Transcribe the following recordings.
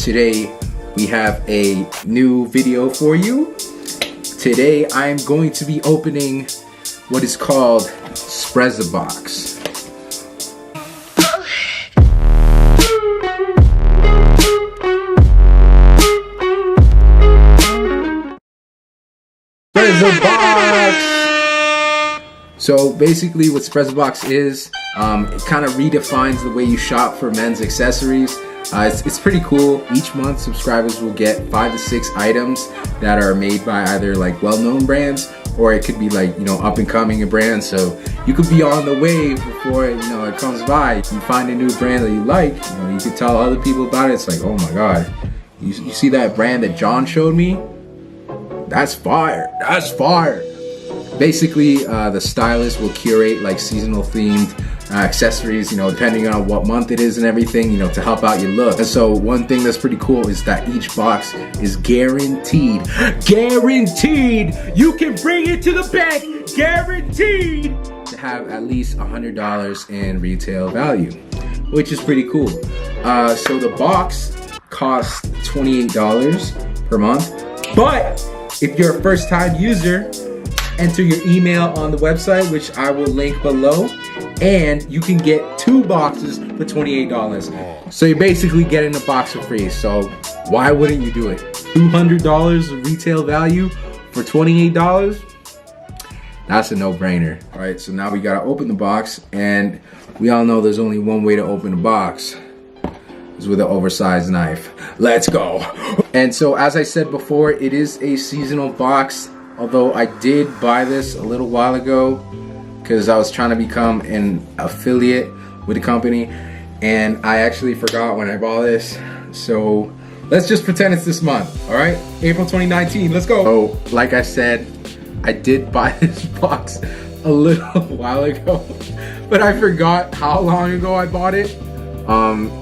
today we have a new video for you. Today I'm going to be opening what is called SprezzaBox. SprezzaBox! So basically what SprezzaBox is, it kind of redefines the way you shop for men's accessories. It's pretty cool. Each month subscribers will get 5 to 6 items that are made by either like well-known brands, or it could be like, you know, up and coming brands. So you could be on the wave before, you know, it comes by. You find a new brand that you like, you know, you could tell other people about it. It's like, oh my god, you see that brand that John showed me? That's fire. That's fire. Basically, the stylist will curate like seasonal themed accessories, you know, depending on what month it is and everything, you know, to help out your look. And so one thing that's pretty cool is that each box is guaranteed. Guaranteed! You can bring it to the bank! Guaranteed! To have at least $100 in retail value, which is pretty cool. So the box costs $28 per month, but if you're a first-time user, enter your email on the website, which I will link below, and you can get 2 boxes for $28. So you're basically getting a box for free. So why wouldn't you do it? $200 of retail value for $28? That's a no-brainer. All right, so now we gotta open the box, and we all know there's only one way to open a box. It's with an oversized knife. Let's go. And so as I said before, it is a seasonal box. Although I did buy this a little while ago because I was trying to become an affiliate with the company, and I actually forgot when I bought this. So let's just pretend it's this month, all right? April 2019, let's go. Oh, like I said, I did buy this box a little while ago, but I forgot how long ago I bought it.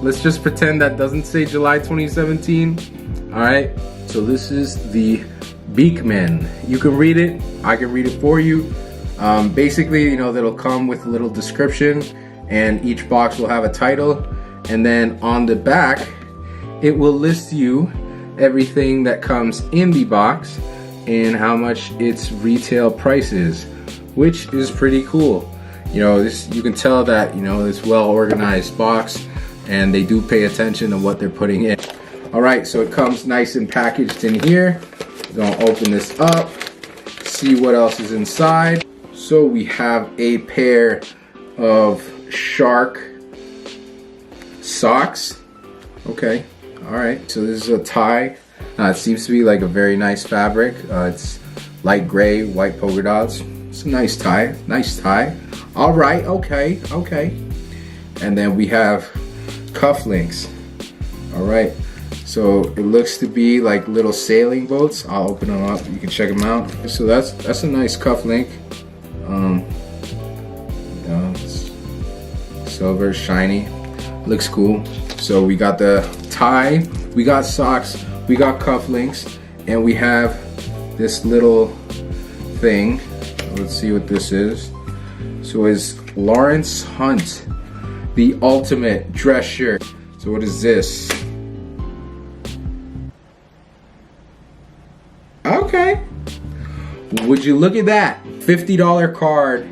Let's just pretend that doesn't say July 2017, all right? So this is the Beekman. You can read it, I can read it for you. Basically, you know, that'll come with a little description, and each box will have a title, and then on the back it will list you everything that comes in the box and how much its retail price is, which is pretty cool. You know, this, you can tell that, you know, it's well organized box and they do pay attention to what they're putting in. All right, so it comes nice and packaged in here. We're gonna open this up, see what else is inside. So we have a pair of shark socks. Okay, all right, so this is a tie. It seems to be like a very nice fabric. It's light gray, white polka dots. It's a nice tie, nice tie. All right, okay, okay. And then we have cufflinks. All right. So it looks to be like little sailing boats. I'll open them up. You can check them out. So that's a nice cuff link. It's silver, shiny, looks cool. So we got the tie, we got socks, we got cuff links, and we have this little thing. Let's see what this is. So it's Lawrence Hunt, the ultimate dress shirt. So what is this? Okay, would you look at that? $50 card,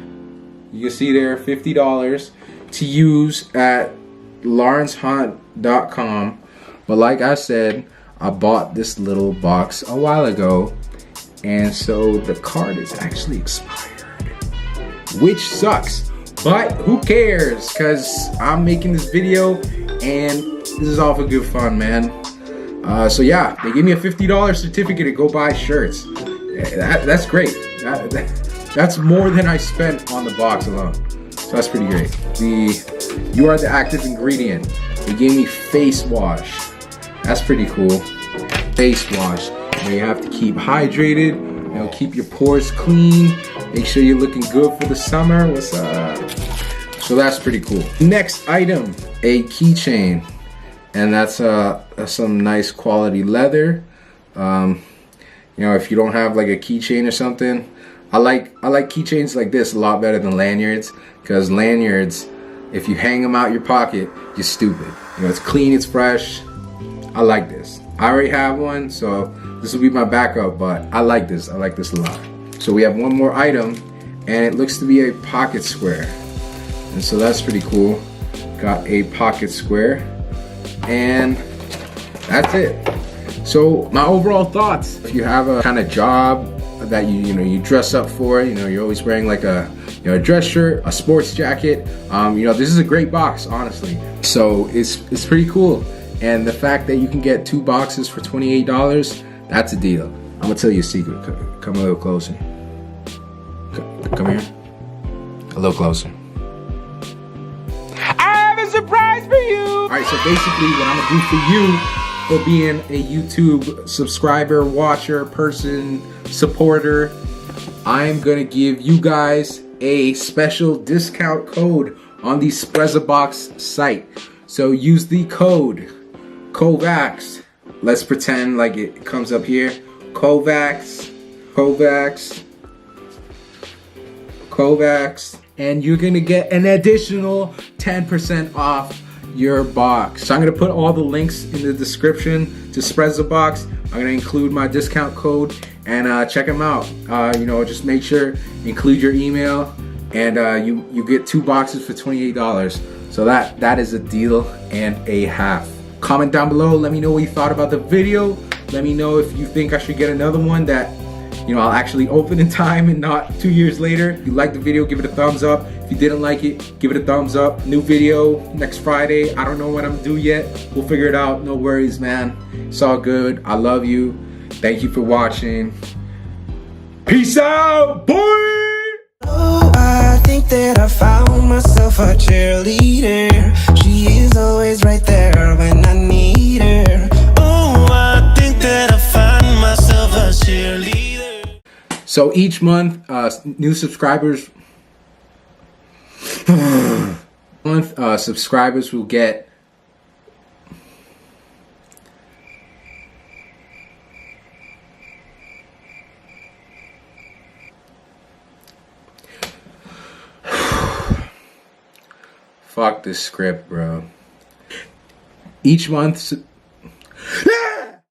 you can see there, $50 to use at lawrencehunt.com. But like I said, I bought this little box a while ago, and so the card is actually expired, which sucks, but who cares, because I'm making this video and this is all for good fun, man. So yeah, they gave me a $50 certificate to go buy shirts. That's great. That's more than I spent on the box alone. So that's pretty great. You are the active ingredient. They gave me face wash. That's pretty cool. Face wash. You have to keep hydrated. You know, keep your pores clean. Make sure you're looking good for the summer. What's up? So that's pretty cool. Next item, a keychain. And that's some nice quality leather. You know, if you don't have like a keychain or something, I like keychains like this a lot better than lanyards, because lanyards, if you hang them out your pocket, you're stupid. You know, it's clean, it's fresh, I like this. I already have one, so this will be my backup, but I like this. I like this a lot. So we have one more item, and it looks to be a pocket square. And so that's pretty cool. Got a pocket square, and that's it. So my overall thoughts, if you have a kind of job that you dress up for, you're always wearing like a dress shirt, a sports jacket, this is a great box, honestly. So it's pretty cool. And the fact that you can get 2 boxes for $28, that's a deal. I'm gonna tell you a secret. Come a little closer. Come here. A little closer. I have a surprise for you! Alright, so basically what I'm gonna do for you, for being a YouTube subscriber, watcher, person, supporter, I'm gonna give you guys a special discount code on the SprezzaBox site. So use the code Kovacs. Let's pretend like it comes up here. Kovacs. And you're gonna get an additional 10% off your box. So I'm gonna put all the links in the description to SprezzaBox. I'm gonna include my discount code, and check them out. Just make sure include your email, and you get 2 boxes for $28. So that is a deal and a half. Comment down below. Let me know what you thought about the video. Let me know if you think I should get another one that I'll actually open in time and not 2 years later. If you liked the video, give it a thumbs up. If you didn't like it, give it a thumbs up. New video next Friday. I don't know what I'm due yet. We'll figure it out. No worries, man. It's all good. I love you. Thank you for watching. Peace out, boy! Oh, I think that I found myself a cheerleader. She is always right there when I need her. Oh, I think that I found myself a cheerleader. So each month, new subscribers, subscribers will get fuck this script, bro. Each month